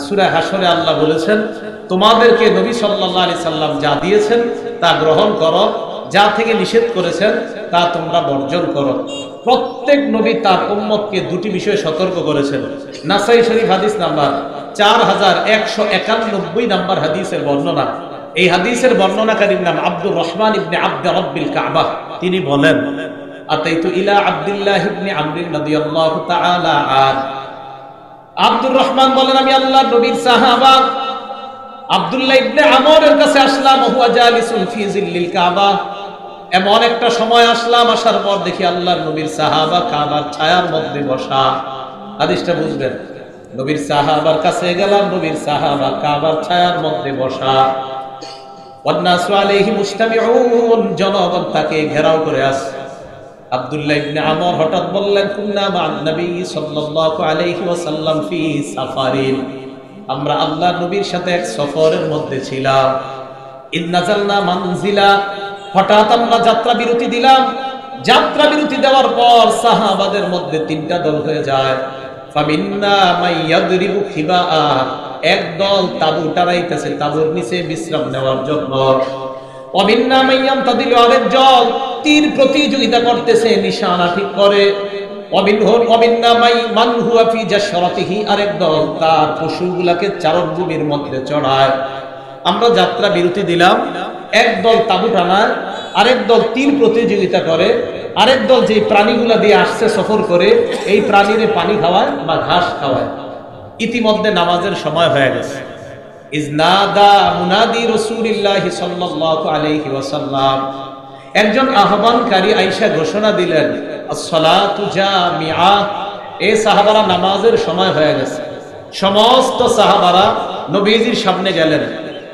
সূরা হাশরে আল্লাহ বলেছেন, তোমাদেরকে নবী সাল্লাল্লাহু আলাইহি সাল্লাম যা দিয়েছেন তা গ্রহণ করো, যা থেকে নিষেধ করেছেন তা তোমরা বর্জন করো। প্রত্যেক নবী তার উম্মতকে দুটি বিষয়ে সতর্ক করেছেন। নাসাই শরীফ হাদিস নাম্বার 4191 নাম্বার হাদিসের বর্ণনা। এই হাদিসের বর্ণনাকারীর নাম আব্দুর রহমান ইবনে আব্দ রব্বিল কাবা। তিনি বলেন, আতাইতু ইলা আব্দুল্লাহ ইবনে আমর রাদিয়াল্লাহু তাআলা আন। আব্দুর রহমান বলেন, আমি আল্লাহর নবীর সাহাবা আব্দুল্লাহ ইবনে আমরের কাছে আসলাম, হুয়া জালিসুন ফি জিল্লিল কাবা। এমন একটা সময় আসলাম, আসার পর দেখি আল্লাহর নবীর সাহাবা কাবার ছায়ার মধ্যে বসা। হাদিসটা বুঝবেন, নবীর সাহাবার কাছে গেলাম, নবীর সাহাবা কাবার ছায়ার মধ্যে বসা। ওয়ান্নাসু আলাইহি মুস্তামিউন, জনগণ তাকে ঘেরাও করে আছে। আব্দুল্লাহ ইবনে আমর হঠাৎ বললেন, কুন্না মা'আন নবী সাল্লাল্লাহু আলাইহি ওয়াসাল্লাম ফি সাফারিন, আমরা আল্লাহর নবীর সাথে এক সফরের মধ্যে ছিলাম। ইদ নাযালনা মানজিলা, হঠাৎ আমরা যাত্রা বিরতি দিলাম। যাত্রা বিরতি দেওয়ার পর সাহাবাদের মধ্যে তিনটা দল হয়ে যায়। ফামিন্না মাইয়াদরিবু খিবাআ, এক দল তাবু টারাইতেছে, তাবুর নিচে বিশ্রাম নেওয়ার জন্য। ওয়ামিন্না মাইয়ামতাদিলু, আরেক দল তীর প্রতিযোগিতা করতেছে, নিশানা ঠিক করে। ওয়ামিন্না মান হুয়া ফি জাশরাতিহি, আরেক দল তার পশুগুলাকে চারণভূমির মধ্যে চড়ায়। আমরা যাত্রা বিরতি দিলাম, এক দল তাবু টানায়, আরেক দল তীর প্রতিযোগিতা করে, আরেক দল যে প্রাণীগুলা দিয়ে আসছে সফর করে এই প্রাণীরে পানি খাওয়ায় বা ঘাস খাওয়ায়। ইতিমধ্যে নামাজের সময় হয়ে গেছে। ইজনাদা মুনাদি রাসূলুল্লাহ সাল্লাল্লাহু আলাইহি ওয়াসাল্লাম, একজন আহ্বানকারী আয়েশা ঘোষণা দিলেন, as-salatu জামিআ, এই সাহাবারা নামাজের সময় হয়ে গেছে। সমস্ত সাহাবারা নবীজির সামনে গেলেন।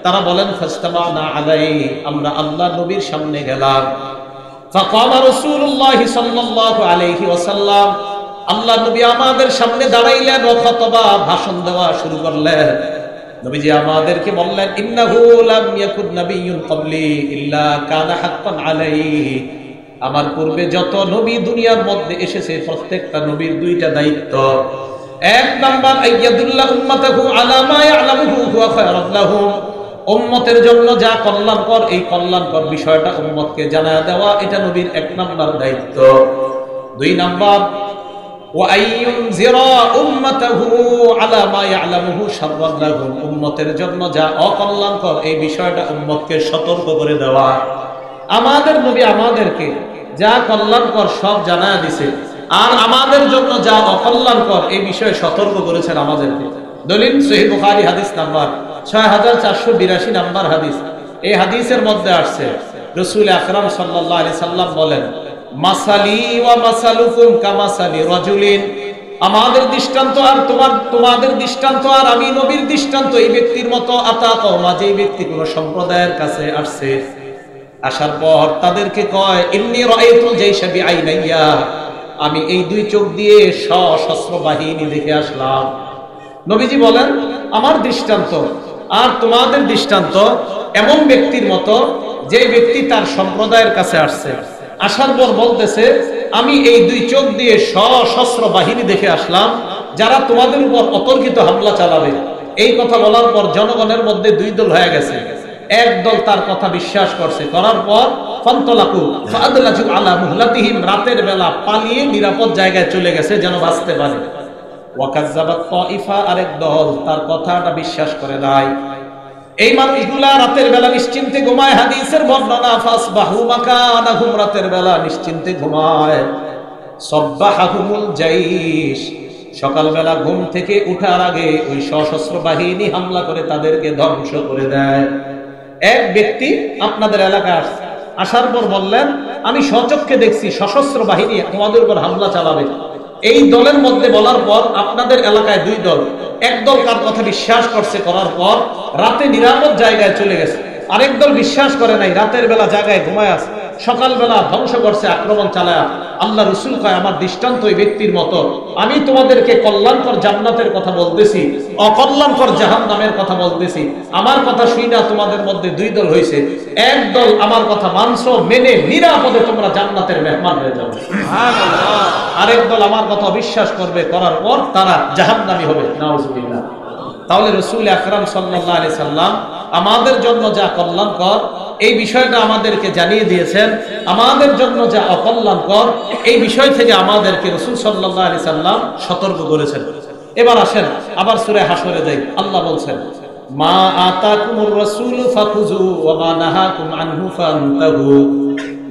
তারা বলেন, ফাস্তামানা আলাইহি, আমরা আল্লাহর নবীর সামনে গেলাম। ফাকামা রাসূলুল্লাহ সাল্লাল্লাহু আলাইহি ওয়াসাল্লাম, আল্লাহর নবী আমাদের সামনে দাঁড়াইলেন, ও খুতবা, ভাষণ দেওয়া শুরু করলেন। নবীজি আমাদেরকে বললেন, ইন্নাহু লাম ইয়াকুন নাবিয়্যুন ক্বাবলি ইল্লা কানা হাক্কান আলাইহি, আমার পূর্বে যত নবী দুনিয়ার মধ্যে এসেছে প্রত্যেকটা নবীর দুইটা দায়িত্ব। এক নাম্বার, আইয়াদুল্লাহ উম্মাতাহু আলা মা ইয়ালামুহু হুয়া খায়রুল লাহুম, উম্মতের জন্য যা কল্যাণকর এই কল্যাণকর বিষয়টা উম্মতকে জানায় দেওয়া, এটা নবীর এক নাম্বার দায়িত্ব। দুই নাম্বার, ওয়া আইয়ুনজিরা উম্মাতাহু আলা মা ইয়ালামুহু শাররাল লাহুম, উম্মতের জন্য যা অকল্যাণকর এই বিষয়টা উম্মতকে সতর্ক করে দেওয়া। আমাদের নবী আমাদেরকে যা কল্যাণকর সব জানায় দিয়েছে, আর আমাদের জন্য যা অকল্যাণকর এই বিষয়ে সতর্ক করেছেন আমাদেরকে। দলিল সহিহ বুখারী হাদিস নাম্বার 6482 নাম্বার হাদিস। এই হাদিসের মধ্যে আসছে, রাসূল আকরাম সাল্লাল্লাহু আলাইহি সাল্লাম বলেন, মাসালি ওয়া মাসালুকুম কামাসালি রাজুলিন, আমাদের দৃষ্টান্ত আর তোমাদের দৃষ্টান্ত আর আমি নবীর দৃষ্টান্ত এই ব্যক্তির মতো। আতা কওমা, যে ব্যক্তি কোন সম্প্রদায়ের কাছে আসছে, আসার পর তাদেরকে কয়, ইন্নী রাআইতুল জাইশা বিআইনাইয়া, আমি এই দুই চোখ দিয়ে সশস্ত্র বাহিনী দেখে আসলাম। নবীজি বলেন, আমার দৃষ্টান্ত আর তোমাদের দৃষ্টান্ত এমন ব্যক্তির মতো যে ব্যক্তি তার সম্প্রদায়ের কাছে আসছে, আসার পর বলতেছে, আমি এই দুই চোখ দিয়ে সশস্ত্র বাহিনী দেখে আসলাম যারা তোমাদের উপর অতর্কিত হামলা চালাবে। এই কথা বলার পর জনগণের মধ্যে দুই দল হয়ে গেছে। এক দল তার কথা বিশ্বাস করছে, করার পর ফান্তলাকু ফাদলাজু আলা মুহলাতিহিম, রাতের বেলা পালিয়ে নিরাপদ জায়গায় চলে গেছে যেন বাঁচতে পারে। ওয়াকাজ্জাবাত তাইফা, আরেক দল তার কথাটা বিশ্বাস করে নাই। এই মানুষগুলা রাতের বেলা নিশ্চিন্তে ঘুমায়। হাদিসের বর্ণনা, ফাসবাহু মাকানাহুম, রাতের বেলা নিশ্চিন্তে ঘুমায়। সাব্বাহাহুমুল জাইশ, সকালবেলা ঘুম থেকে উঠার আগে ওই সশস্ত্র বাহিনী হামলা করে তাদেরকে ধ্বংস করে দেয়। এক ব্যক্তি আপনাদের এলাকায় আসার পর বললেন, আমি স্বচক্ষে দেখছি সশস্ত্র বাহিনী তোমাদের উপর হামলা চালাবে। এই দলের মধ্যে বলার পর আপনাদের এলাকায় দুই দল, এক দল কার কথা বিশ্বাস করছে, করার পর রাতে নিরাপদ জায়গায় চলে গেছে। আরেক দল বিশ্বাস করে নাই, রাতের বেলা জায়গায় ঘুমায় আছে, সকালবেলা ধ্বংস করছে, আক্রমণ চালায়। আল্লাহ রাসূল কয়, আমার দৃষ্টান্ত ওই ব্যক্তির মতো। আমি তোমাদেরকে কল্যাণকর জান্নাতের কথা বলতেছি, অকল্যাণকর জাহান্নামের কথা বলতেছি। আমার কথা শুই না তোমাদের মধ্যে দুই দল হয়েছে। এক দল আমার কথা মানছো, মেনে নিরাপদে তোমরা জান্নাতের মেহমান হয়ে যাবে। আরেক দল আমার কথা অবিশ্বাস করবে, করার পর তারা জাহান্নামী হবে। নাউজুবিল্লাহ। তাহলে রাসূল আকরাম সাল্লাল্লাহু আলাইহি সাল্লাম আমাদের জন্য যা কল্যাণকর এই বিষয়টা আমাদেরকে জানিয়ে দিয়েছেন, আমাদের জন্য যা অকল্যাণকর এই বিষয় থেকে আমাদেরকে রাসূল সাল্লাল্লাহু আলাইহি সাল্লাম সতর্ক করেছেন। এবার আসেন আবার সূরা হাসরে যাই। আল্লাহ বলছেন, মা আতাকুমুর রাসূলু ফাখুযু ওয়া মা নাহাকুম আনহু ফান্তাহু।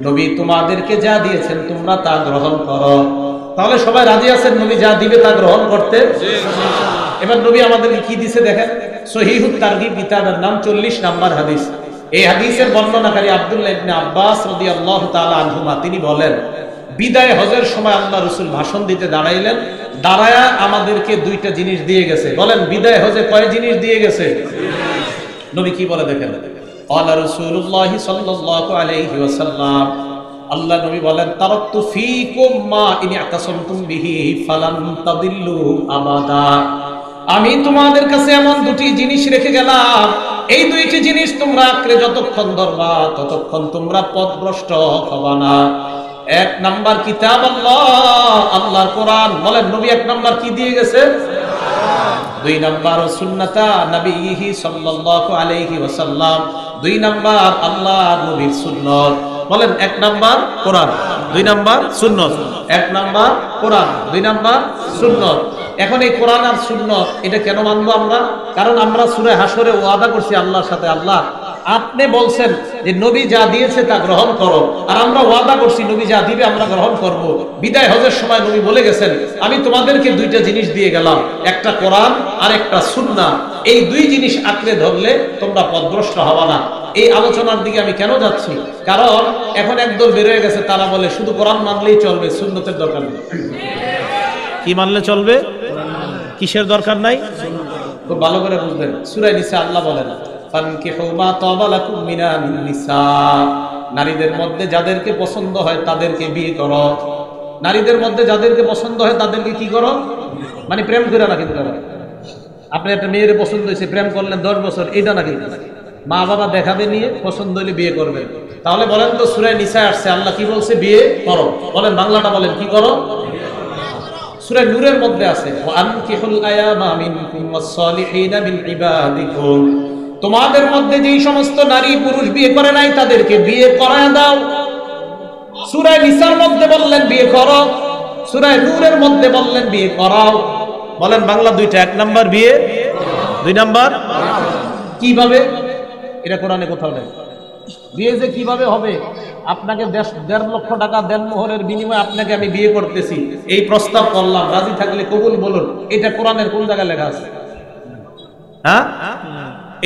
নবী তোমাদেরকে যা দিয়েছেন তোমরা তা গ্রহণ করো। তাহলে সবাই রাজি আছেন নবী যা দিবে তা গ্রহণ করতে? এবার নবী আমাদেরকে কি দিয়েছে দেখেন। সহিহুত তারগিব কিতাবের নাম 40 নম্বর হাদিস। এই হাদিসের বর্ণনাকারী আব্দুল্লাহ ইবনে আব্বাস রাদিয়াল্লাহু তাআলা আনহুমা তিনি বলেন, বিদায় হজের সময় আল্লাহ রাসূল ভাষণ দিতে দাঁড়াইলেন, দাঁড়ায়া আমাদেরকে দুইটা জিনিস দিয়ে গেছে। বলেন বিদায় হজে কয় জিনিস দিয়ে গেছে? নবী কি বলে দেখেন। ক্বালা রাসূলুল্লাহ সাল্লাল্লাহু আলাইহি ওয়াসাল্লাম, আল্লাহ নবী বলেন, তারাকতু ফীকুম মা ইন ইতাসামতুম বিহি ফালান তাদিল্লু আবাদা। আমি তোমাদের কাছে এমন দুটি জিনিস রেখে গেলাম, এই দুইটি জিনিস তোমরা আঁকড়ে যতক্ষণ ধরবা ততক্ষণ তোমরা পথভ্রষ্ট হবা না। এক নাম্বার কিতাব আল্লাহ, আল্লাহর কোরআন। বলেন নবী এক নাম্বার কি দিয়ে গেছে? দুই নাম্বার সুন্নাতা নবীহি সাল্লাল্লাহু আলাইহি ওয়াসাল্লাম। দুই নাম্বার আল্লাহর নবীর সুন্নাত। বলেন এক নাম্বার কোরআন, দুই নাম্বার সুন্নাত। এক নাম্বার কোরআন, দুই নাম্বার সুন্নাত। এখন এই কোরআন আর সুন্নাত এটা কেন মানবো আমরা? কারণ আমরা সূরা হাসরে ওয়াদা করছি আল্লাহর সাথে, আল্লাহ আপনি বলছেন যে নবী যা দিয়েছে তা গ্রহণ করো, আর আমরা ওয়াদা করছি নবী যা দিবে আমরা গ্রহণ করব। বিদায় হজের সময় নবী বলে গেছেন, আমি তোমাদেরকে দুইটা জিনিস দিয়ে গেলাম, একটা কোরআন আর একটা সুন্নাহ। এই দুই জিনিস আঁকড়ে ধরলে তোমরা পথভ্রষ্ট হবা না। এই আলোচনার দিকে আমি কেন যাচ্ছি? কারণ এখন একদল বের হয়ে গেছে, তারা বলে শুধু কোরআন মানলেই চলবে, সুন্নতের দরকার নেই। কি মানলে চলবে? কিসের দরকার নাই? খুব ভালো করে বুঝবেন। সূরা নিসা আল্লাহ বলেন, ফানকিহু মা তাবা লাকুম মিনান নিসা। নারীদের মধ্যে যাদেরকে পছন্দ হয় তাদেরকে বিয়ে করো। নারীদের মধ্যে যাদেরকে পছন্দ হয় তাদেরকে কি করো? মানে প্রেম করে না কিন্তু। আপনি একটা মেয়ের পছন্দ হয়েছে, প্রেম করলেন 10 বছর, এটা নাকি মা বাবা দেখাবে নিয়ে পছন্দ হলে বিয়ে করবেন। তাহলে বলেন তো সূরা নিসা আসছে আল্লাহ কি বলছে? বিয়ে করো। বলেন বাংলাটা বলেন কি করো? সূরা নূরের মধ্যে আছে, ওয়া আনকিহুল আয়ামা মিনকুম ওয়াস-সালিহিনা মিন ইবাদিকুম। তোমাদের মধ্যে যেই সমস্ত নারী পুরুষ বিয়ে করে নাই তাদেরকে বিয়ে করায় দাও। সূরা নিসার মধ্যে বললেন বিয়ে করো, সূরা নূরের মধ্যে বললেন বিয়ে করাও। বলেন বাংলা দুইটা, এক নাম্বার বিয়ে, দুই নাম্বার কিভাবে? এটা কোরআনে কোথাও নেই। বিয়ে যে কিভাবে হবে? আপনাকে 1.5 লক্ষ টাকা দেনমোহরের বিনিময়ে আপনাকে আমি বিয়ে করতেছি, এই প্রস্তাব করলাম, রাজি থাকলে কবুল বলুন। এটা কোরআনের কোন জায়গায় লেখা আছে? হ্যাঁ,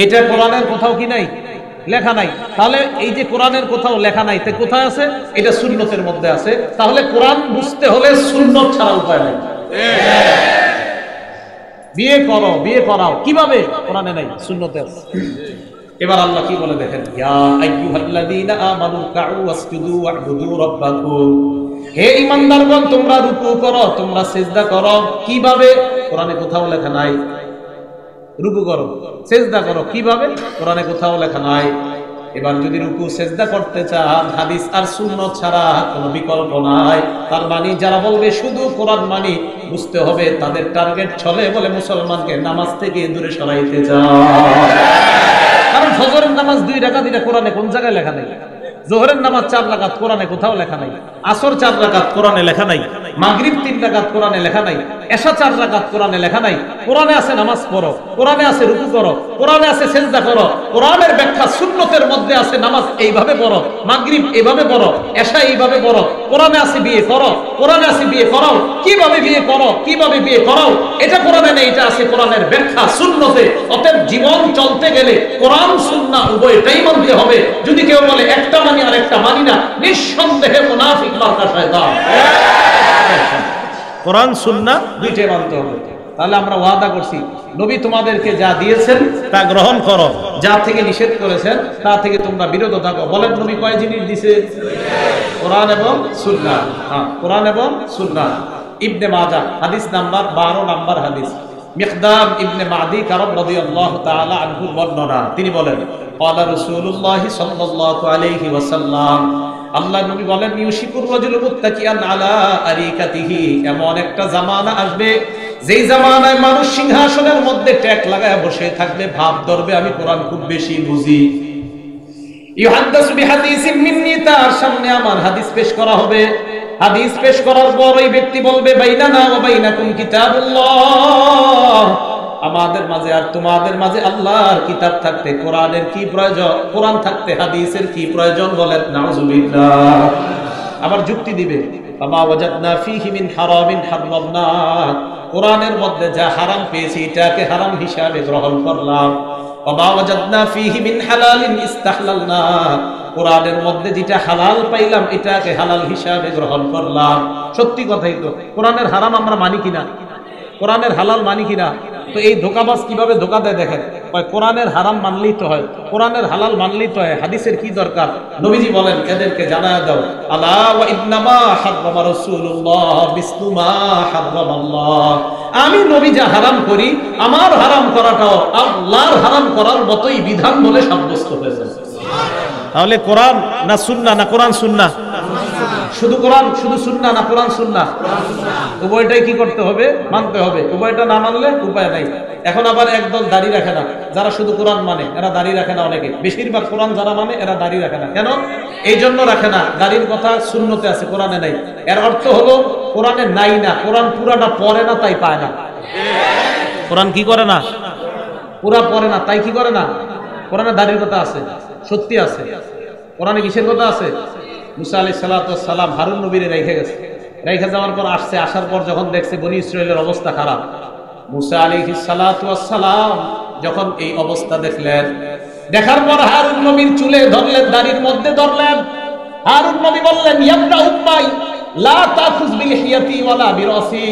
এটা কোরআনের কোথাও কি নাই? লেখা নাই। তাহলে এই যে কোরআনের কোথাও লেখা নাই, তা কোথায় আছে? এটা সুন্নতের মধ্যে আছে। তাহলে কোরআন বুঝতে হলে সুন্নত ছাড়া উপায় নাই। বিয়ে করো, বিয়ে করাও, কিভাবে? কোরআনে নাই, সুন্নতে আছে। এবার আল্লাহ কি বলে দেখেন, ইয়া আইয়ুহাল্লাযীনা আমানু কাউ ওয়াসজুদু ওয়া'বুদু রাব্বাকুম। হে ঈমানদারগণ তোমরা রুকু করো, তোমরা সিজদা করো। কিভাবে? কোরআনে কোথাও লেখা নাই। রুকু করো, সিজদা করো, কিভাবে? কোরআনে কোথাও লেখা নাই। এবার যদি রুকু সিজদা করতে চান হাদিস আর সুন্নাত ছাড়া কোনো বিকল্প নাই। তার মানে যারা বলবে শুধু কোরআন মানি, বুঝতে হবে তাদের টার্গেট চলে বলে মুসলমানকে নামাজ থেকে দূরে সরাইতে চায়। কারণ ফজরের নামাজ 2 রাকাত, এটা কোরআনে কোন জায়গায় লেখা নাই। জোহরের নামাজ 4 রাকাত, কোরআনে কোথাও লেখা নাই। আসর 4 রাকাত, কোরআনে লেখা নাই। মাগরিব 3 রাকাত, কোরআনে লেখা নাই। এশা 4 রাকাত, কোরআনে লেখা নাই। কোরআনে আছে নামাজ পড়ো, কোরআনে আছে রুকু করো, কোরআনে আছে সিজদা করো। কোরআনের ব্যাখ্যা সুন্নতের মধ্যে আছে, নামাজ এইভাবে পড়ো, মাগরিব এইভাবে পড়ো, এশা এইভাবে পড়ো। কোরআনে আছে বিয়ে করো, কোরআনে আছে বিয়ে করাও। কিভাবে বিয়ে করো, কিভাবে বিয়ে করাও, এটা কোরআনে নেই, এটা আছে কোরআনের ব্যাখ্যা সুন্নতে। অতএব জীবন চলতে গেলে কোরআন সুন্নাহ উভয়টাই মানতে হবে। যদি কেউ বলে একটা মানি আর একটা মানি না, নিঃসন্দেহে মুনাফিক মার্কা শয়তান। কোরআন সুন্নাহ দুইটাই মানতে হবে। তাহলে আমরা ওয়াদা করছি নবী তোমাদেরকে যা দিয়েছেন তা গ্রহণ করো, যা থেকে নিষেধ করেছেন তা থেকে তোমরা বিরত থাকো। বলেন নবী কয় জিনিস দিয়েছে? কোরআন এবং সুন্নাহ। হ্যাঁ, কোরআন এবং সুন্নাহ। ইবনে মাজাহ হাদিস নাম্বার 12 নাম্বার হাদিস, মিকদাম ইবনে মাদি কারব রাদিয়াল্লাহু তাআলা আনহু বর্ণনা। তিনি বলেন, ক্বালা রাসূলুল্লাহ সাল্লাল্লাহু আলাইহি ওয়াসাল্লাম, আল্লাহ নবী বলেন, ইউশিকুর রাজুলু মুত্তাকিয়ান আলা আরিকাতিহি। এমন একটা জামানা আসবে যেই জামানায় মানুষ সিংহাসনের মধ্যে ট্যাগ লাগায় বসে থাকবে, ভাব ধরবে আমি কোরআন খুব বেশি বুঝি, ইউহাদ্দাসু বিহাদিসিন মিন্নি, তার সামনে আমার হাদিস পেশ করা হবে। হাদিস পেশ করার পর ওই ব্যক্তি বলবে বাইনানা ওয়া বাইনাকুম কিতাবুল্লাহ, আমাদের মাঝে আর তোমাদের মাঝে আল্লাহর কিতাব থাকতে কোরআনের কি প্রয়োজন, কোরআন থাকতে হাদিসের কি প্রয়োজন, বলেন নাউযুবিল্লাহ। আবার যুক্তি দিবে ফামা ওয়াজাদনা ফীহি মিন হারামিন হারামনা, কোরআনের মধ্যে যা হারাম পেয়েছি এটাকে হারাম হিসাবে গ্রহণ করলাম। ওয়া ওয়াজাদনা ফীহি মিন হালালিন ইস্তাহলালনা, কোরআনের মধ্যে যেটা হালাল পাইলাম এটাকে হালাল হিসাবে গ্রহণ করলাম। সত্যি কথাই তো, কোরআনের হারাম আমরা মানি কিনা, কোরআনের হালাল মানি কিনা? তো এই ধোকাবাজ কিভাবে ধোকা দেয় দেখেন, কোরআনের হারাম মানলেই তো হয়, কোরআনের হালাল মানলেই তো হয়, হাদিসের কি দরকার? নবীজি বলেন এদেরকে জানায়া দাও, আলা ওয়া ইন্নামা হারামা রাসূলুল্লাহ বিসলু মা হারামাল্লাহ, আমি নবী যা হারাম করি আমার হারাম করাটাও আল্লাহর হারাম করার মতোই বিধান বলে সাব্যস্ত হয়েছে। তাহলে কোরআন না সুন্নাহ, না কোরআন সুন্নাহ? শুধু কোরআন, শুধু সুন্নাহ না কোরআন সুন্নাহ? উভয়টাই কি করতে হবে? মানতে হবে। উভয়টা না মানলে উপায় নাই। এখন আবার একদল দাড়ি রাখে না, যারা শুধু কোরআন মানে এরা দাড়ি রাখে না, অনেকে, বেশিরভাগ কোরআন যারা মানে এরা দাড়ি রাখে না। কেন? এই জন্য রাখে না, দাড়ির কথা সুন্নতে আছে, কোরআনে নাই। এর অর্থ হলো কোরআনে নাই না, কোরআন পুরাটা পড়ে না তাই পায় না। কোরআন কি করে না? পুরা পড়ে না তাই কি করে না? কোরআনে দাড়ির কথা আছে, সত্যি আছে। কোরআনে কিসের কথা আছে? মুসা আলাইহিস সালাতু ওয়াস সালাম হারুন নবীরে রেখে গেছে, রেখে যাওয়ার পর আসছে, আসার পর যখন দেখছে বনি ইসরাইলের অবস্থা খারাপ, মুসা আলাইহিস সালাতু ওয়াস সালাম যখন এই অবস্থা দেখলেন, দেখার পর হারুন নবীর চুলে ধরলেন, দাড়ির মধ্যে ধরলেন। হারুন নবী বললেন ইয়াবনা উম্মাই লা তাখুজ বিলিহিয়াতি ওয়ালা বিরাসি,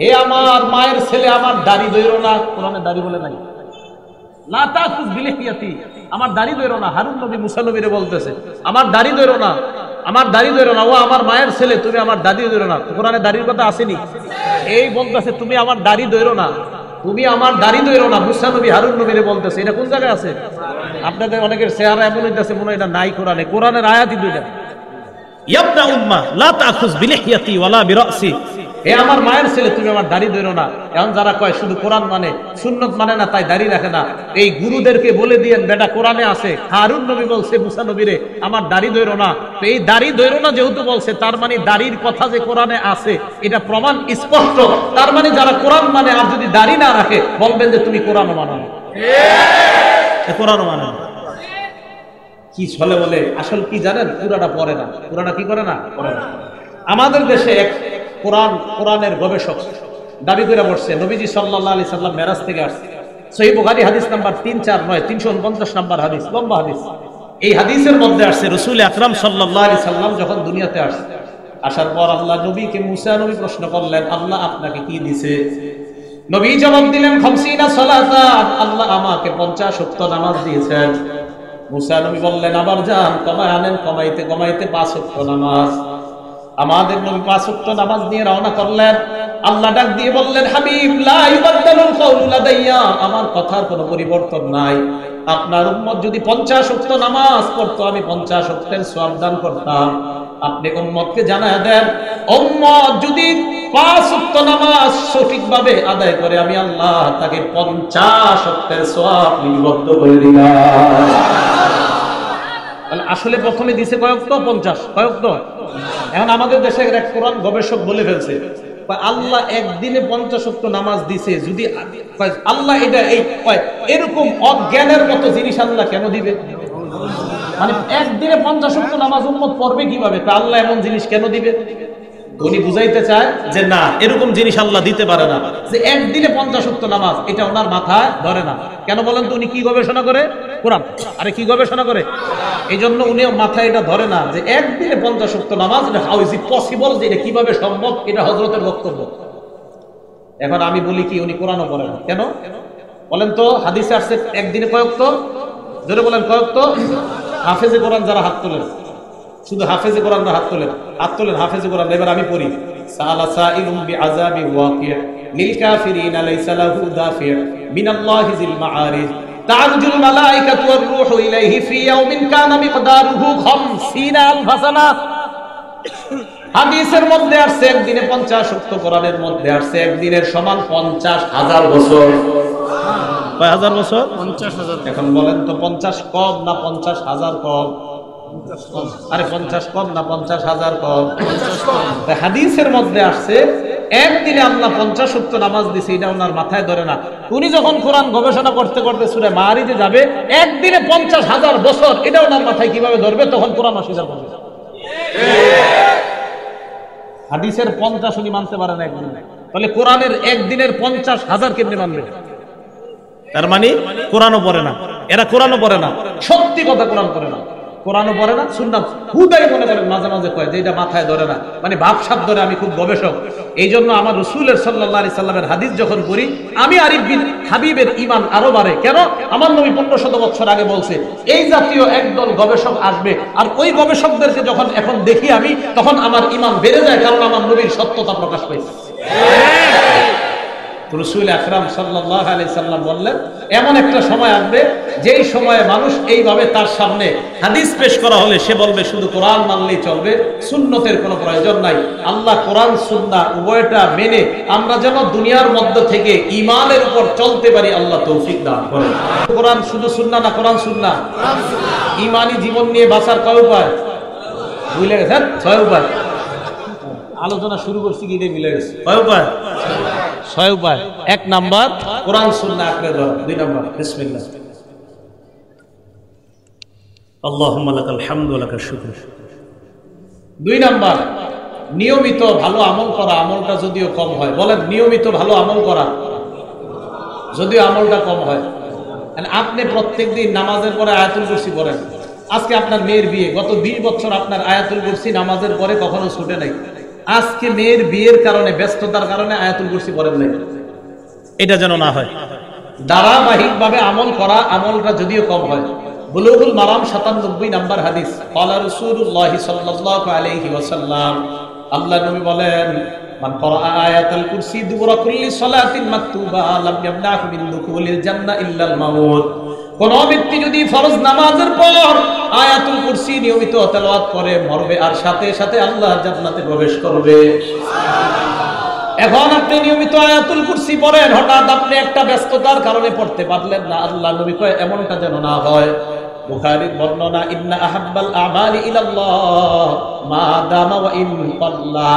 হে আমার মায়ের ছেলে আমার দাড়ি ধইরো না। কোরআনে দাড়ি বলে নাই, লা তাখুজ বিলিহিয়াতি, আমার দাড়ি ধইরো না। হারুন নবী মুসা নবীরে বলতেছে আমার দাড়ি ধইরো না, আমার দাড়ি ধইরো না, ও আমার মায়ের ছেলে, তুমি আমার দাড়ি ধইরো না। কোরআনে দাড়ির কথা আসেনি? এই বলতেছে তুমি আমার দাড়ি ধইরো না, তুমি আমার দাড়ি ধইরো না। মুসা নবী হারুন নবীরে বলতেছে, এটা কোন জায়গায় আছে? আপনাদের অনেকের চেহারা এমন হইতাছে মনে হয় এটা নাই কোরআনে। কোরআনের আয়াতই দুইটা, ইয়াবনা উম্মা লা তাখুজ বিলিহিয়াতি ওয়ালা বিরাসি, হে আমার মায়ের ছেলে তুমি আমার দাড়ি ধরো না। এখন যারা কয় শুধু কোরআন মানে সুন্নত মানে না তাই দাড়ি রাখে না, এই গুরুদেরকে বলে দিয়েন বেটা কোরআনে আছে, হারুন নবী বলছে মুসা নবীরে আমার দাড়ি ধরো না। তো এই দাড়ি ধরো না যেহেতু বলছে, তার মানে দাড়ির কথা যে কোরআনে আছে এটা প্রমাণ স্পষ্ট। তার মানে যারা কোরআন মানে আর যদি দাড়ি না রাখে বলবেন যে তুমি কোরআন মানো না, কোরআন মানো না। কি ছলে বলে, আসল কি জানেন? পুরাটা পড়ে না, পুরাটা কি করে না, পড়ে না। আমাদের দেশে এক কোরআনের গবেষক দাবি করে বসছে নবীজি সাল্লাল্লাহু আলাইহি সাল্লাম মেরাজ থেকে আসছে। সহিহ বুখারী হাদিস নাম্বার 349 349 নাম্বার হাদিস, লম্বা হাদিস। এই হাদিসের মধ্যে আসছে রাসূল আকরাম সাল্লাল্লাহু আলাইহি সাল্লাম যখন দুনিয়াতে আসছে, আসার পর আল্লাহ নবীকে মুসা নবী প্রশ্ন করলেন আল্লাহ আপনাকে কি দিয়েছে? নবী জবাব দিলেন 50 সালাতান, আল্লাহ আমাকে 50 ওয়াক্ত নামাজ দিয়েছেন। মুসা নবী বললেন আবার যান কমায় আনেন, কমাইতে কমাইতে 5 ওয়াক্ত নামাজ। আমাদের নবী 5 ওয়াক্ত নামাজ নিয়ে রওনা করলেন। আল্লাহ ডাক দিয়ে বললেন হাবিব লা ইউবাদদালুল কাউলু লাদাইয়া, আমার কথার কোনো পরিবর্তন নাই। আপনার উম্মত যদি 50 ওয়াক্ত নামাজ পড়তো আমি 50 ওয়াক্তের সওয়াব দান করতাম। আপনি উম্মতকে জানায় দেন উম্মত যদি 5 ওয়াক্ত নামাজ সঠিকভাবে আদায় করে আমি আল্লাহ তাকে 50 ওয়াক্তের সওয়াব লিপিবদ্ধ করে দিলাম। আসলে প্রথমে দিছে কয়েকত 50 কয়েকত। এখন আমাদের দেশের এক কোরআন গবেষক বলে ফেলছে আল্লাহ একদিনে 50 ওয়াক্ত নামাজ দিছে, যদি আল্লাহ এটা এরকম অজ্ঞানের মতো জিনিস আল্লাহ কেন দিবে? মানে একদিনে 50 ওয়াক্ত নামাজ উম্মত পড়বে কিভাবে? আল্লাহ এমন জিনিস কেন দিবে? উনি বুঝাইতে চায় যে না এরকম জিনিস আল্লাহ দিতে পারে না, যে একদিনে 50 ওয়াক্ত নামাজ এটা ওনার মাথায় ধরে না। কেন বলেন তো? উনি কি গবেষণা করে? কোরআন। আরে কি গবেষণা করে? এই জন্য উনি মাথায় এটা ধরে না যে একদিনে 50 ওয়াক্ত নামাজ, এটা হাউ ইজ ইট পসিবল, যে এটা কিভাবে সম্ভব, এটা হযরতের বক্তব্য। এখন আমি বলি কি উনি কোরআনও পড়ে না। কেন বলেন তো? হাদিসে আসছে একদিনে কয় ওয়াক্ত, জোরে বলেন কয় ওয়াক্ত? হাফেজে কোরআন যারা হাত তোলেন, শুধু হাফেজে কোরআনরা হাত তোলেন, হাত তোলেন হাফেজে কোরআন। এবার আমি পড়ি সাআলা সাইলুম বিআযাবি ওয়াকি' লিল কাফিরিনা লাইসা লাহু দাফি' মিনাল্লাহি যিল মাআরিজ তা'রুজুল মালায়েকাতু ওয়ার রূহু ইলাইহি ফি ইয়াউমিন কানা মিকদারুহু 50 আলফ সানা। হাদিসের মধ্যে আসছে একদিনে 50 ওয়াক্ত, কোরআনের মধ্যে আসছে একদিনের সমান 50,000 বছর। কয় হাজার বছর? 50,000। এখন বলেন তো 50 কম না 50,000 কম? আরে 50 কম না 50,000 কম? হাদিসের মধ্যে আসছে একদিনে আল্লাহ 50 ওয়াক্ত নামাজ দিছে, এটা ওনার মাথায় ধরে না। উনি যখন কোরআন গবেষণা করতে করতে সূরা মাআরিজে যাবে, একদিনে 50,000 বছর, এটা ওনার মাথায় কিভাবে ধরবে? তখন কোরআন অস্বীকার করবে। হাদিসের 50 উনি মানতে পারে না একদিনে, তাহলে কোরআনের একদিনের 50,000 কেমনে মানবে? তার মানে কোরআনও পড়ে না, এরা কোরআনও পড়ে না, সত্যি কথা কোরআন পড়ে না, কোরআনও পড়ে না, সুন্নাত হুদাই মনে করেন মাঝে মাঝে কয় যে এটা মাথায় ধরে না, মানে ভাবসাব ধরে আমি খুব গবেষক। এই জন্য আমার রাসূলের সাল্লাল্লাহু আলাইহি সাল্লামের হাদিস যখন পড়ি, আমি আরিফ বিন হাবিবের ঈমান আরো বাড়ে। কেন? আমার নবী 1500 বছর আগে বলছে এই জাতীয় একদল গবেষক আসবে, আর ওই গবেষকদেরকে যখন এখন দেখি আমি, তখন আমার ঈমান বেড়ে যায়, কারণ আমার নবীর সত্যতা প্রকাশ পাইছে। রাসূল আকরাম সাল্লাল্লাহু আলাইহি সাল্লাম বললেন এমন একটা সময় আসবে যেই সময়ে মানুষ এইভাবে তার সামনে হাদিস পেশ করা হলে সে বলবে শুধু কোরআন মানলেই চলবে, সুন্নতের কোনো প্রয়োজন নাই। আল্লাহ কোরআন সুন্নাহ উভয়টা মেনে আমরা যেন দুনিয়ার মধ্য থেকে ঈমানের উপর চলতে পারি, আল্লাহ তৌফিক দান করেন। কোরআন শুধু সুন্নাহ না, কোরআন সুন্নাহ। ঈমানি জীবন নিয়ে বাঁচার কয় উপায় ভুলে গেছেন? 6 উপায়। আলোচনা শুরু করছি কি মিলে গেছে। কয় উপায়? 6 উপায়। 1 নাম্বার কোরআন সুন্নাহ আঁকড়ে ধরা। 2 নাম্বার বিসমিল্লাহ, আল্লাহুম্মা লাকাল হামদু ওয়া লাকাশ শুকর। 2 নাম্বার নিয়মিত ভালো আমল করা, আমলটা যদিও কম হয়। বলেন নিয়মিত ভালো আমল করা যদিও আমলটা কম হয়। আপনি প্রত্যেকদিন নামাজের পরে আয়াতুল কুরসি পড়েন। আজকে আপনার মেয়ের বিয়ে, গত 20 বছর আপনার আয়াতুল কুরসি নামাজের পরে কখনো ছুটে নাই। আজকে মেয়ের বিয়ের কারণে, ব্যস্ততার কারণে আয়াতুল কুরসি পড়েন নাই, এটা যেন না হয়। ধারাবাহিকভাবে আমল করা, আমলটা যদিও কম হয়। বুলুগুল মারাম 97 নাম্বার হাদিস, ক্বালা রাসূলুল্লাহ সাল্লাল্লাহু আলাইহি ওয়াসাল্লাম, আল্লাহর নবী বলেন মান ক্বারা আয়াতুল কুরসি দুবুরা কুল্লি সালাতিন মাকতুবা লাম ইয়ামনাহু মিন দুখুলিল জান্নাহ ইল্লাল মাউত। কোন ব্যক্তি যদি ফরজ নামাজের পর আয়াতুল কুরসি নিয়মিত তেলাওয়াত করে মরবে, আর সাথে সাথে আল্লাহ জান্নাতে প্রবেশ করবে। এখন আপনি নিয়মিত আয়াতুল কুরসি পড়েন, হঠাৎ আপনি একটা ব্যস্ততার কারণে পড়তে পারলেন না, আল্লাহ নবী কয় এমনটা যেন না হয়। বুখারীর বর্ণনা, ইন্না আহাব্বাল আমালি ইলাল্লাহ মা দামা ওয়া ইন কাল্লা।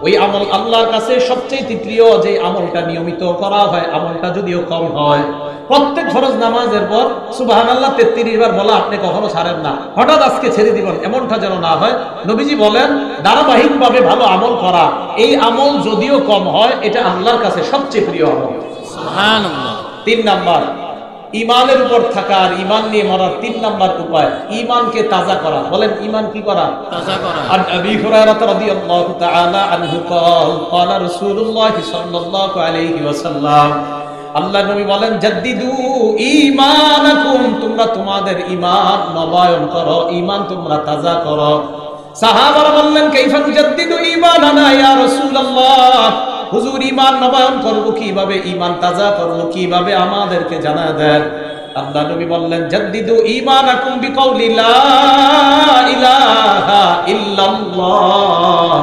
ওই আমল আল্লাহর কাছে সবচেয়ে প্রিয় যে আমলটা নিয়মিত করা হয়, আমলটা যদিও কম হয়। প্রত্যেক ফরজ নামাজের পর সুবহানাল্লাহ 33 বার বলা আপনি কখনো ছাড়েন না, হঠাৎ আজকে ছেড়ে দিবেন, এমনটা যেন না হয়। নবীজি বলেন ধারাবাহিকভাবে ভালো আমল করা, এই আমল যদিও কম হয়, এটা আল্লাহর কাছে সবচেয়ে প্রিয় আমল। সুবহানাল্লাহ। 3 নাম্বার ঈমানের উপর থাকা, আর ঈমান নিয়ে মরার 3 নাম্বার উপায় ঈমানকে তাজা করা। বলেন ঈমান কি করা? তাজা করা। আর আবি হুরায়রা রাদিয়াল্লাহু তাআলা আনহু قال قال رسول الله সাল্লাল্লাহু আলাইহি ওয়াসাল্লাম, আল্লাহ নবী বলেন জাদ্দিদু ঈমানাকুম, তোমরা তোমাদের ঈমান নবায়ন করো, ঈমান তোমরা তাজা করো। সাহাবারা বললেন কাইফা নুজাদ্দিদু ঈমানানা ইয়া রাসূলুল্লাহ, হুজুর ঈমান নবায়ন করব কিভাবে, ঈমান তাজা করব কিভাবে, আমাদেরকে জানা দেন। আল্লাহ নবী বললেন জাদ্দিদু ঈমানাকুম বিকাউলি লা ইলাহা ইল্লাল্লাহ,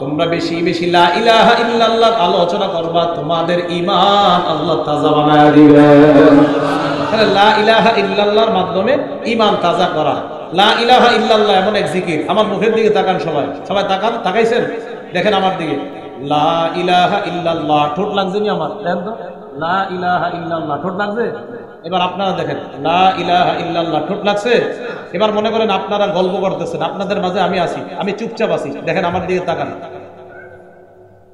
তোমরা বেশি বেশি লা ইলাহা ইল্লাল্লাহ আলোচনা করবা, তোমাদের ঈমান আল্লাহ তাজা বানায় দিবেন। তাহলে লা ইলাহা ইল্লাল্লাহর মাধ্যমে ঈমান তাজা করা। লা ইলাহা ইল্লাল্লাহ এমন এক জিকির, আমার মুখের দিকে তাকান, সবাই সবাই তাকান, তাকাইছেন? দেখেন আমার দিকে, লা ইলাহা ইল্লাল্লাহ। ঠোঁট লাগছে নি আমার? দেখেন তো, লা ইলাহা ইল্লাল্লাহ ঠোঁট লাগছে? এবার আপনারা দেখেন, লা ইলাহা ইল্লাল্লাহ ঠোঁট লাগছে? এবার মনে করেন আপনারা গল্প করতেছেন, আপনাদের মাঝে আমি আছি, আমি চুপচাপ আছি, দেখেন আমার দিকে তাকান,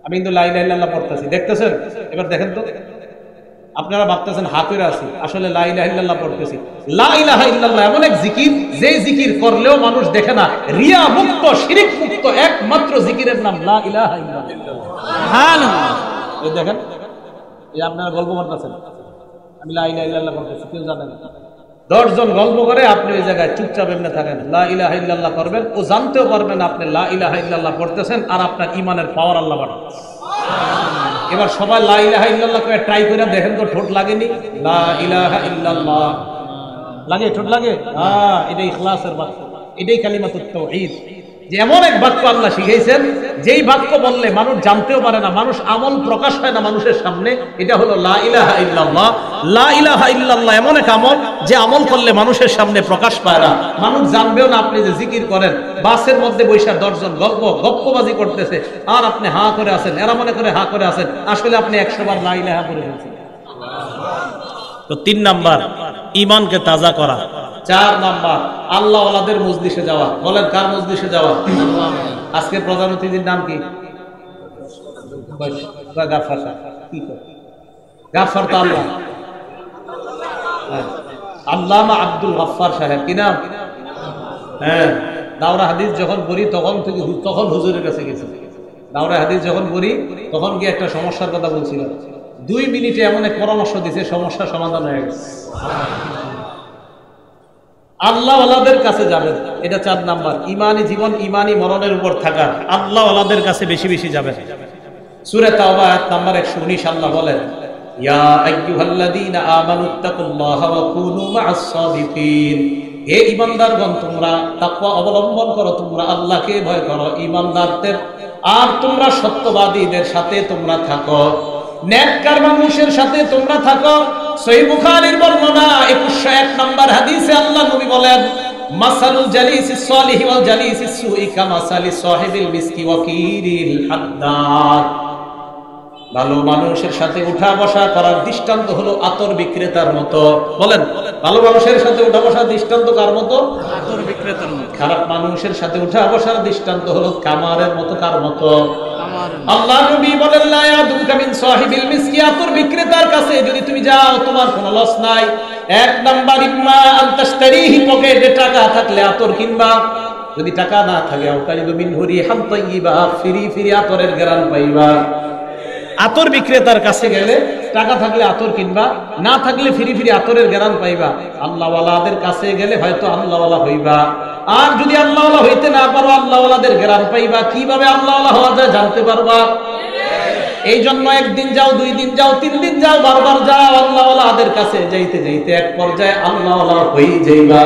আমি কিন্তু লা ইলাহা ইল্লাল্লাহ পড়তেছি, দেখতেছেন? এবার দেখেন তো, আপনারা ভাবতেছেন হাতের আছি, আসলে লা ইলাহা ইল্লাল্লাহ পড়তেছি। লা ইলাহা ইল্লাল্লাহ এমন এক জিকির, যে জিকির করলেও মানুষ দেখে না, রিয়া মুক্ত, শিরক মুক্ত একমাত্র জিকিরের নাম লা ইলাহা ইল্লাল্লাহ। সুবহানাল্লাহ। এই দেখেন, এই আপনারা গল্প করতেছেন, আমি লা ইলাহা ইল্লাল্লাহ পড়তেছি, কেউ জানে না। 10 জন গল্প করে, আপনি ওই জায়গায় চুপচাপ এমনি থাকেন, লা ইলাহা ইল্লাল্লাহ করবেন, ও জানতেও পারবে না আপনি লা ইলাহা ইল্লাল্লাহ পড়তেছেন, আর আপনার ঈমানের পাওয়ার আল্লাহ বাড়ায়। এবার সবাই লা ইলাহা ইল্লাল্লাহ করে ট্রাই করে দেখেন তো, ঠোঁট লাগেনি? লা ইলাহা ইল্লাল্লাহ লাগে? ঠোঁট লাগে? হ্যাঁ, এটাই ইখলাসের বাক্য, এটাই কালিমাতুত তাওহীদ। যে এমন এক বাক্য আল্লাহ শিখাইছেন যেই বাক্য বললে মানুষ জানতেও পারে না, মানুষ আমল প্রকাশ হয় না মানুষের সামনে, এটা হলো লা ইলাহা ইল্লাল্লাহ। লা ইলাহা ইল্লাল্লাহ এমন এক আমল যে আমল করলে মানুষের সামনে প্রকাশ পায় না, মানুষ জানবেও না আপনি যে জিকির করেন। বাসের মধ্যে বৈশা 10 জন গপ্পবাজি করতেছে আর আপনি হা করে আছেন, এরা মনে করে হা করে আছেন, আসলে আপনি 100 বার লা ইলাহা পড়ে ফেলছেন। তো 3 নাম্বার ঈমানকে তাজা করা। 4 নাম্বার আল্লাহ ওয়ালাদের মজলিসে যাওয়া। বলেন কার মজলিসে যাওয়া? আজকে প্রধান অতিথির নাম কি? গাফফার সাহেব। কি করে গাফফার? তো আল্লাহ, আল্লামা আব্দুল গাফফার সাহেব। কি নাম? হ্যাঁ, দাওরা হাদিস যখন পড়ি তখন হুজুরের কাছে গেছি। দাওরা হাদিস যখন পড়ি তখন কি একটা সমস্যার কথা বলছিলাম, 2 মিনিটে এমন এক পরামর্শ দিয়েছে, সমস্যা সমাধান হয়ে গেছে। আল্লাহ ওয়ালাদের কাছে যাবেন, এটা 4 নাম্বার। ইমানি জীবন, ইমানি মরণের উপর থাকা, আল্লাহ ওয়ালাদের কাছে বেশি বেশি যাবেন। সূরা তাওবা আয়াত নাম্বার 119 আল্লাহ বলেন, ইয়া আইয়ুহাল্লাযীনা আমানুত্তাকুল্লাহা ওয়া কুনু মা'আস সাদিকিন। হে ঈমানদারগণ, তোমরা তাকওয়া অবলম্বন করো, তোমরা আল্লাহকে ভয় করো, ঈমানদারদের আর তোমরা সত্যবাদীদের সাথে তোমরা থাকো, নেককার মানুষের সাথে তোমরা থাকো। সহিহ বুখারীর বর্ণনা 2101 নম্বর হাদিসে আল্লাহ নবী বলেন, মাসালুল জালিসিস সালিহি ওয়াল জালিসিস সুই কামাসালি সাহিবিল মিসকি ওয়া কিরিল হাদ্দাদ। ভালো মানুষের সাথে উঠা বসা করার দৃষ্টান্ত হলো আতর বিক্রেতার মতো। বলেন, ভালো মানুষের সাথে উঠা বসার দৃষ্টান্ত কার মতো? আতর বিক্রেতার মতো। খারাপ মানুষের সাথে উঠা বসার দৃষ্টান্ত হলো কামারের মতো। কার মতো? আল্লাহ নবী বলেন, লা ইয়াদুকা মিন সাহিবিল মিসকি। আতর বিক্রেতার কাছে যদি তুমি যাও তোমার কোনো লস নাই। 1 নাম্বার, ইম্মা আন তাশতারিহি, পকেটে টাকা থাকলে আতর কিনবা, যদি টাকা না থাকে আওতাইদু মিন রিহান তাইয়্যিবা, ফিরি ফিরি আতরের ঘ্রাণ পাইবা। আতর বিক্রেতার কাছে গেলে টাকা থাকলে আতর কিনবা, না থাকলে ফিরি ফিরি আতরের ঘ্রাণ পাইবা। আল্লাহ ওয়ালাদের কাছে গেলে হয়তো আল্লাহ ওয়ালা হইবা, আর যদি আল্লাহ ওয়ালা হইতে না পারো আল্লাহ ওয়ালাদের ঘ্রাণ পাইবা। কিভাবে আল্লাহ ওয়ালা হওয়া যায় জানতে পারবা। এই জন্য 1 দিন যাও, 2 দিন যাও, 3 দিন যাও, বারবার যাও আল্লাহ ওয়ালাদের কাছে। যাইতে যাইতে এক পর্যায়ে আল্লাহ ওয়ালা হই যাইবা।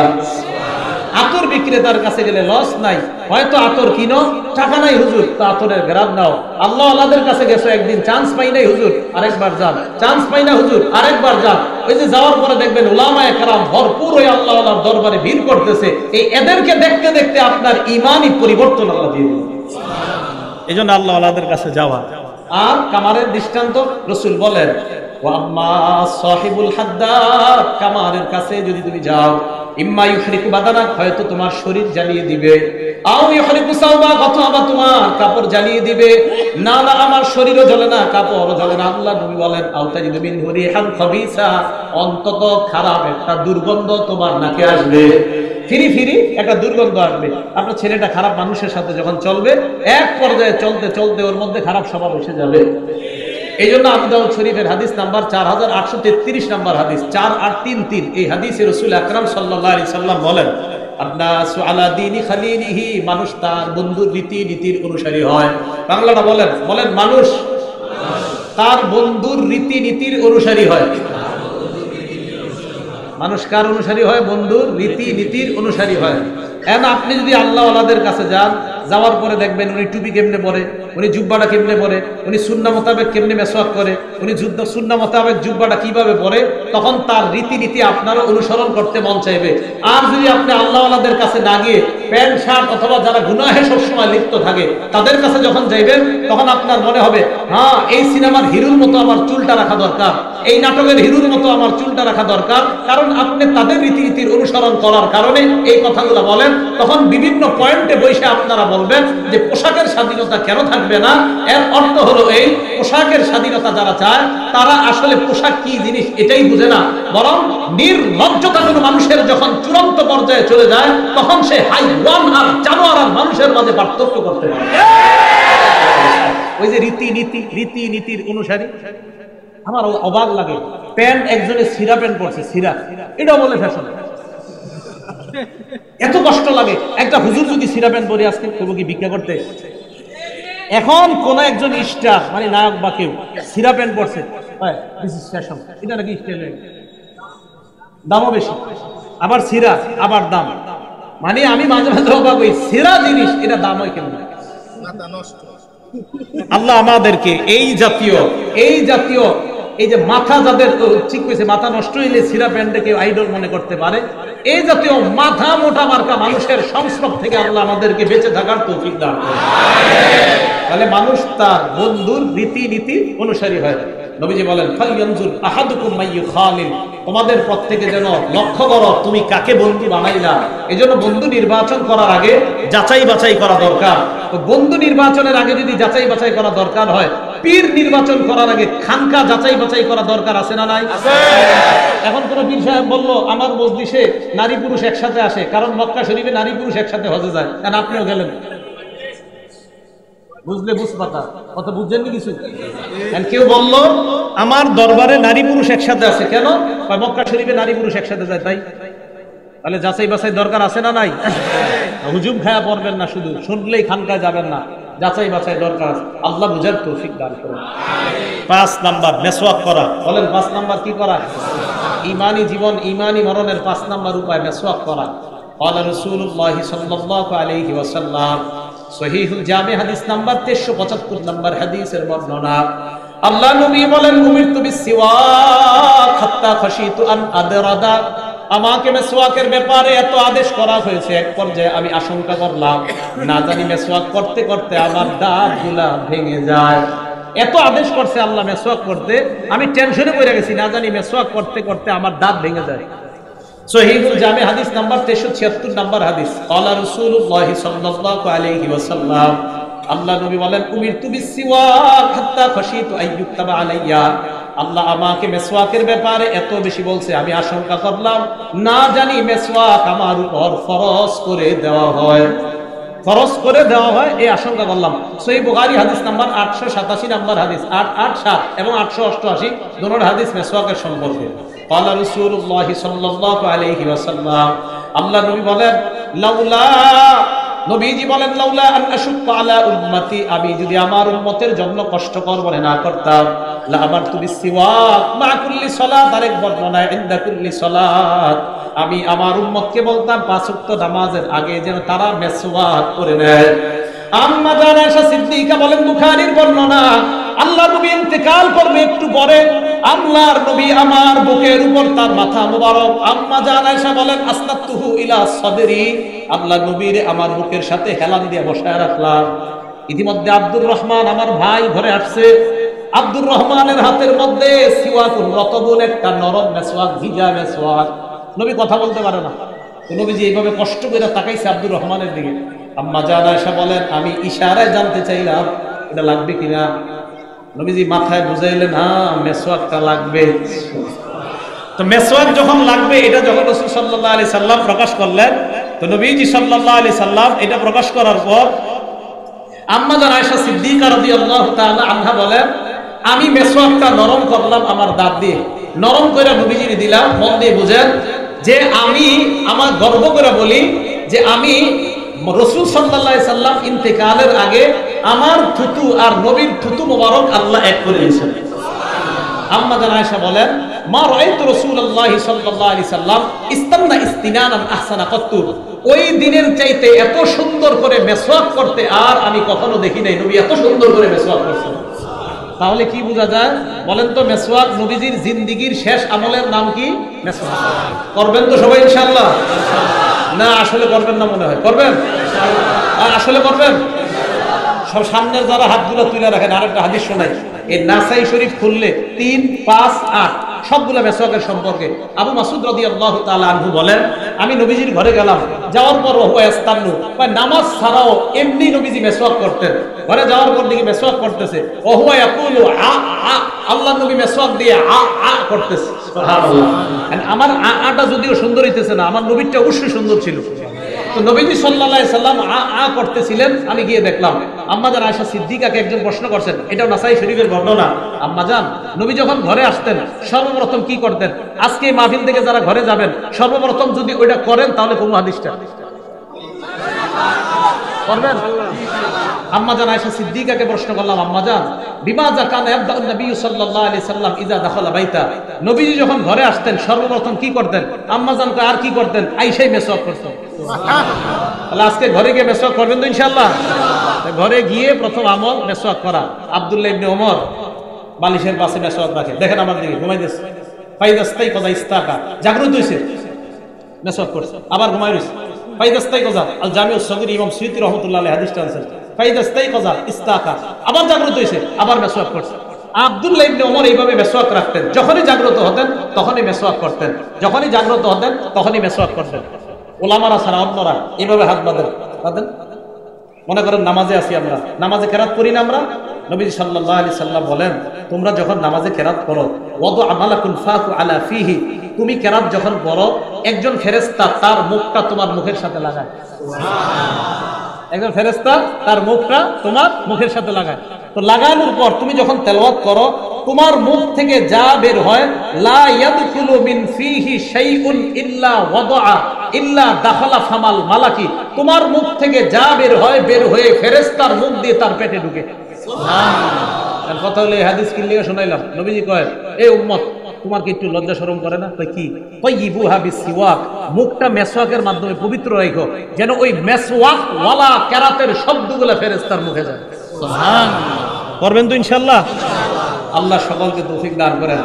আতর বিক্রেতার কাছে গেলে লস নাই, হয়তো আতর কিনো, টাকা নাই হুজুর, তো আতরের ঘ্রাণ নাও। আল্লাহ ওয়ালাদের কাছে গেছো, একদিন চান্স পাই নাই হুজুর, আরেকবার যান, চান্স পাই না হুজুর, আরেকবার যান। ওই যে যাওয়ার পরে দেখবেন উলামায়ে কেরাম ভরপুর ওই আল্লাহ ওয়ালার দরবারে ভিড় করতেছে। এই এদেরকে দেখতে দেখতে আপনার ঈমানি পরিবর্তন আল্লাহ দিয়ে দিবেন। এজন্য আল্লাহ ওয়ালাদের কাছে যাওয়া। আর কামারের দৃষ্টান্ত রাসূল বলেন, ওয়া আম্মা সাহিবুল হাদ্দাদ, কামারের কাছে যদি তুমি যাও, ইম্মা ইউহরিকু বাদানাক, হয়তো তোমার শরীর জ্বালিয়ে দিবে, আও ইউহরিকু সাওবাক, অথবা তোমার কাপড় জ্বালিয়ে দিবে। না না, আমার শরীরও জ্বলে না, কাপড়ও জ্বলে না। আল্লাহ নবী বলেন, আও তাজিদু মিন রিহান খাবিসা, অন্তত খারাপ একটা দুর্গন্ধ তোমার নাকে আসবে, ফিরি ফিরি একটা দুর্গন্ধ আসবে। আপনার ছেলেটা খারাপ মানুষের সাথে যখন চলবে, এক পর্যায়ে চলতে চলতে ওর মধ্যে খারাপ স্বভাব এসে যাবে। এই জন্য আবু দাউদ শরীফের হাদিস নাম্বার 4833 নাম্বার হাদিস, 4833, এই হাদিসে রাসূল আকরাম সাল্লাল্লাহু আলাইহি সাল্লাম বলেন, আন্নাসু আলা দীনি খালিলিহি, মানুষ তার বন্ধুর রীতি নীতির অনুসারী হয়। বাংলাটা বলেন, বলেন, মানুষ তার বন্ধুর রীতি নীতির অনুসারী হয়। মানুষ কার অনুসারী হয়? বন্ধুর রীতি নীতির অনুসারী হয়। এখন আপনি যদি আল্লাহ ওয়ালাদের কাছে যান, যাওয়ার পরে দেখবেন উনি টুপি কেমনে পরে, উনি জুব্বাটা কেমনে পরে, উনি সুন্নাহ মোতাবেক কেমনে মেসওয়াক করে, উনি সুন্নাহ মোতাবেক জুব্বাটা কিভাবে পরে, তখন তার রীতিনীতি আপনারও অনুসরণ করতে মন চাইবে। আর যদি আপনি আল্লাহ ওয়ালাদের কাছে না গিয়ে প্যান্ট শার্ট অথবা যারা গুনাহে সবসময় লিপ্ত থাকে তাদের কাছে যখন যাইবেন, তখন আপনার মনে হবে, হ্যাঁ, এই সিনেমার হিরোর মতো আমার চুলটা রাখা দরকার, এই নাটকের হিরোর মতো আমার চুলটা রাখা দরকার। কারণ আপনি তাদের রীতিনীতির অনুসরণ করার কারণে এই কথাগুলো বলেন। তখন বিভিন্ন পয়েন্টে বসে আপনারা বলবেন যে পোশাকের স্বাধীনতা কেন থাকবে না। এর অর্থ হলো এই, পোশাকের স্বাধীনতা যারা চায় তারা আসলে পোশাক কি জিনিস এটাই বুঝে না, বরং নির্লজ্জতা কোনো মানুষের যখন চূড়ান্ত পর্যায়ে চলে যায়, তখন সে হাইওয়ান আর জানোয়ার আর মানুষের মাঝে পার্থক্য করতে পারে। ওই যে রীতিনীতির অনুসারী। আমার অবাক লাগে, প্যান্ট একজনের সিরা প্যান্ট পরছে, সিরা, এটাও বলে ফ্যাশন। এত কষ্ট লাগে। একটা হুজুর যদি সিরা প্যান্ট পরে আজকে করবো কি ভিক্ষা করতে? এখন কোন একজন স্টার মানে নায়ক বা কেউ সিরা প্যান্ট পরছে, দিস ইজ ফ্যাশন, এটা নাকি স্টাইল, দামও বেশি, আবার সিরা আবার দাম। মানে আমি মাঝে মাঝে অবাক হই, সেরা জিনিস এটা দাম হয় কেন? আল্লাহ আমাদেরকে এই জাতীয় এই যে মাথা যাদের ঠিক হয়েছে, মাথা নষ্ট হইলে সিরা প্যান্ডকে আইডল মনে করতে পারে, এই জাতীয় মাথা মোটা মার্কা মানুষের সংস্রব থেকে আল্লাহ আমাদেরকে বেঁচে থাকার তৌফিক দান করুন। তাহলে মানুষ তার বন্ধুর রীতিনীতি অনুসারী হয়। নবীজি বলেন, ফালইয়ানজুর আহাদুকুম মাইয়ু খালিল, তোমাদের প্রত্যেকে যেন লক্ষ্য করো তুমি কাকে বন্ধু বানাইলা। এজন্য বন্ধু নির্বাচন করার আগে যাচাই বাছাই করা দরকার। তো বন্ধু নির্বাচনের আগে যদি যাচাই বাছাই করা দরকার হয়, পীর নির্বাচন করার আগে খানকা যাচাই বাছাই করা দরকার আছে না নাই? এখন কোন পীর সাহেব বললো আমার মজলিসে নারী পুরুষ একসাথে আসে, কারণ মক্কা শরীফে নারী পুরুষ একসাথে হজে যায়, কারণ আপনিও গেলেন, বুঝলে বুঝপাতা কথা বুঝছেন কিছু? কেউ বলল আমার দরবারে নারী পুরুষ একসাথে আছে, কেন? মক্কা শরীফে নারী পুরুষ একসাথে যায় তাই। তাহলে যাচাই বাছাই দরকার আছে না নাই? হুজুম খায়া পড়বেন না, শুধু শুনলেই খানকায় যাবেন না, যাচাই বাছাই দরকার আছে। আল্লাহ বুঝার তৌফিক দান করুন। 5 নাম্বার মেসওয়াক করা। বলেন 5 নাম্বার কি করা? ঈমানি জীবন ঈমানি মরণের 5 নাম্বার উপায় মেসওয়াক করা। قال رسول الله صلى الله عليه وسلم সহিহুল জামি হাদিস নাম্বার 1375 নাম্বার হাদিসের বর্ণনা, আল্লাহ নবী বলেন, উমিরতু বিসওয়াক হাত্তা খাশিতু আন আদরাদা, আমাকে মেসওয়াকের ব্যাপারে এত আদেশ করা হয়েছে, এক পর্যায়ে আমি আশঙ্কা করলাম না জানি মেসওয়াক করতে করতে আমার দাঁতগুলা ভেঙে যায়। এত আদেশ করছে আল্লাহ মেসওয়াক করতে, আমি টেনশনে পড়ে গেছি, না জানি মেসওয়াক করতে করতে আমার দাঁত ভেঙে যায়। সহিহুল জামি হাদিস নাম্বার 1376 নাম্বার হাদিস, ক্বালা রাসূলুল্লাহ সাল্লাল্লাহু আলাইহি ওয়াসাল্লাম, আল্লাহ নবী বলেন, উমিরতু বিসওয়াক হাত্তা খাশিতু আইয়ুক্তাবা আলাইয়া, আল্লাহ আমাকে মেসওয়াকের ব্যাপারে এত বেশি বলছে, আমি আশঙ্কা করলাম না জানি মেসওয়াক আমার উপর ফরজ করে দেওয়া হয়, এই আশঙ্কা করলাম। সহিহ বুখারী হাদিস নাম্বার 887 নাম্বার হাদিস, 887 এবং 888 দুটোর হাদিস মেসওয়াকের সম্পর্কে। ক্বালা রাসূলুল্লাহ সাল্লাল্লাহু আলাইহি ওয়াসাল্লাম, আল্লাহ নবী বলেন, নবীজি বলেন, লাউলা আন আশুক্কা আলা উম্মতি, আমি যদি আমার উম্মতের জন্য কষ্টকর মনে না করতাম, লা আমারতু বিসওয়াক মা কুল্লি সালাত, আরেক বর্ণনায় ইনদা কুল্লি সালাত, আমি আমার উম্মতকে বলতাম 5 ওয়াক্ত নামাজের আগে যেন তারা মেসওয়াক করে নেয়। আম্মা জান আয়েশা সিদ্দিকা বলেন, বুখারীর বর্ণনা, আল্লাহ নবী ইন্তেকাল করবে একটু পরে, আল্লাহর নবী আমার বুকের উপর তার মাথা মুবারক, আম্মা জান আয়েশা বলেন, আসনাতুহু ইলা সাদরি, আল্লাহ নবীর আমার বুকের সাথে হেলান দিয়ে বসায় রাখলাম। ইতিমধ্যে আব্দুর রহমান আমার ভাই ঘরে আসছে, আব্দুর রহমানের হাতের মধ্যে সিওয়াকুল রতবুন, একটা নরম মেসওয়াক, ভিজা মেসওয়াক। নবী কথা বলতে পারে না, নবীজি এইভাবে কষ্ট করে তাকাইছে আব্দুর রহমানের দিকে। আম্মা জান আয়েশা বলেন, আমি ইশারায় জানতে চাইলাম এটা লাগবে কিনা। নবীজি মাথায় বুঝাইলেন, হ্যাঁ মেসওয়াকটা লাগবে। তো মেসওয়াক যখন লাগবে, এটা যখন রাসূল সাল্লাল্লাহু আলাইহি সাল্লাম প্রকাশ করলেন, তো নবীজি সাল্লাল্লাহু আলাইহি সাল্লাম এটা প্রকাশ করার পর আম্মা জান আয়েশা সিদ্দিকা রাদিয়াল্লাহু তাআলা আনহা বলেন, আমি মেসওয়াকটা নরম করলাম আমার দাঁত দিয়ে, নরম করে নবীজির দিলাম। মন দিয়ে বুঝেন যে আমি আমার গর্ব করে বলি যে আমি রাসূল সাল্লাল্লাহু আলাইহি সাল্লাম ইন্তেকালের আগে আমার থুতু আর নবীর থুতু মোবারক আল্লাহ এক করে দিয়েছেন। আম্মা জান আয়েশা বলেন, মা রাআইতু রাসূলুল্লাহি সাল্লাল্লাহু আলাইহি সাল্লাম ইস্তান্না ইস্তিনানান আহসানা কাত্তু, ওই দিনের চাইতে এত সুন্দর করে মেসওয়াক করতে আর আমি কখনো দেখি নাই, নবী এত সুন্দর করে মেসওয়াক করছেন। তাহলে কি বোঝা যায় বলেন তো? মেসওয়াক নবীজির জিন্দেগীর শেষ আমলের নাম কি? মেসওয়াক। করবেন তো সবাই ইনশাআল্লাহ? না আসলে করবেন না মনে হয়? করবেন? আসলে করবেন? সব সামনের যারা হাতগুলো তুলে রাখেন, আরেকটা হাদিস শোনাই, এই নাসাই শরীফ খুললে 3, 5, 8 সবগুলো মেসওয়াকের সম্পর্কে। আবু মাসউদ রাদিয়াল্লাহু তাআলা আনহু বলেন, আমি নবীজির ঘরে গেলাম, যাওয়ার পর ওয়া ইস্তান্নু, নামাজ ছাড়াও এমনি নবীজি মেসওয়াক করতেন। ঘরে যাওয়ার পর দেখি মেসওয়াক করতেছে, ওয়া হুয়া ইয়াকুলু আ আ, আল্লাহ নবী মেসওয়াক দিয়ে আ আ করতেছে। সুবহানাল্লাহ। আমার আটা যদিও সুন্দর হইতেছে না, আমার নবীরটা অবশ্যই সুন্দর ছিল। তো নবীজি সাল্লাল্লাহু আলাইহি সাল্লাম আ আ করতেছিলেন, আমি গিয়ে দেখলাম। আম্মা জান আয়েশা সিদ্দিকাকে একজন প্রশ্ন করছেন, এটাও নাসাই শরীফের বর্ণনা। আম্মা জান, নবী যখন ঘরে আসতেন সর্বপ্রথম কি করতেন? আজকে এই মাহফিল থেকে যারা ঘরে যাবেন সর্বপ্রথম যদি ওইটা করেন তাহলে কোন হাদিসটা করবেন? আম্মা জান আয়েশা সিদ্দিকাকে প্রশ্ন করলাম, আম্মা জান বিমাযা কানা ইয়াবদাউন নবী সাল্লাল্লাহু আলাইহি সাল্লাম ইযা দাখালা বাইতা, নবীজি যখন ঘরে আসতেন সর্বপ্রথম কি করতেন? আম্মা জান কয় আর কি করতেন? আয়েশাই মেসওয়াক করতেন। তাহলে আজকে ঘরে গিয়ে মেসওয়াক করবেন তো ইনশাআল্লাহ? ঘরে গিয়ে প্রথম আমল মেসওয়াক করা। আব্দুল্লাহ ইবনে ওমর বালিশের পাশে মেসওয়াক রাখে, দেখেন আমার দিকে ঘুমাইতেছে, ফাইদাস্তাই কজা ইস্তাকা, জাগ্রত হইছে মেসওয়াক করছে, আবার ঘুমাই রইছে, ফাইদাস্তাই কজা আল জামিউস সগীর ইমাম সুয়ুতী রাহমাতুল্লাহ আলাইহি হাদিসটা আনছেন, ফাইদাস্তাই কজা ইস্তাকা, আবার জাগ্রত হইছে, আবার মেসওয়াক করছে। আব্দুল্লাহ ইবনে ওমর এইভাবে মেসওয়াক রাখতেন, যখনই জাগ্রত হতেন তখনই মেসওয়াক করতেন, যখনই জাগ্রত হতেন তখনই মেসওয়াক করতেন। ওলামারা ছাড়া অন্যরা এইভাবে হাত বাঁধেন। মনে করেন নামাজে আছি আমরা, নামাজে কেরাত করি না আমরা, নবীজি সাল্লাল্লাহু আলাইহি সাল্লাম বলেন তোমরা যখন নামাজে কেরাত করো ওয়াদু আমালাকুন ফাকু আলা ফিহি, তুমি কেরাত যখন পড়ো একজন ফেরেশতা তার মুখটা তোমার মুখের সাথে লাগায়। একজন ফেরেশতা তার মুখটা তোমার মুখের সাথে লাগায়। তো লাগানোর পর তুমি যখন তেলাওয়াত করো তোমার মুখ থেকে যা বের হয় লা ইয়াদখুলু মিন ফিহি শাইউন ইল্লা ওয়াদা ইল্লা দাখালা ফামাল মালাকি, তোমার মুখ থেকে যা বের হয় বের হয়ে ফেরেশতার মুখ দিয়ে তার পেটে ঢুকে। সুবহানাল্লাহ। কথা হলো এই হাদিস কি লিয়ে শোনাইলাম, নবীজি কয় এই উম্মত তোমার কি একটু লজ্জা শরম করে না? কয় কি? তাইয়িবুহা বিসওয়াক, মুখটা মেসওয়াকের মাধ্যমে পবিত্র রাখো, যেন ওই মেসওয়াক ওয়ালা কেরাতের শব্দগুলো ফেরেশতার মুখে যায়। সুবহানাল্লাহ। করবেন তো ইনশাআল্লাহ? আল্লাহ সকলকে তৌফিক দান করেন।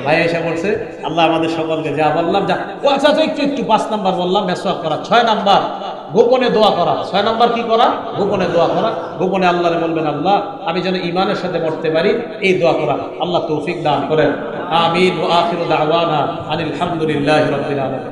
ভাই এসে বলছে আল্লাহ আমাদের সকলকে যা বললাম যা। ও আচ্ছা একটু 5 নাম্বার বললাম মেসওয়াক করা, 6 নাম্বার গোপনে দোয়া করা। 6 নাম্বার কি করা? গোপনে দোয়া করা। গোপনে আল্লাহরে বলবেন আল্লাহ আমি যেন ঈমানের সাথে মরতে পারি, এই দোয়া করা। আল্লাহ তৌফিক দান করেন। আমিন। ওয়া আখিরু দাওয়ানা আনিল হামদুলিল্লাহি রাব্বিল আলামিন।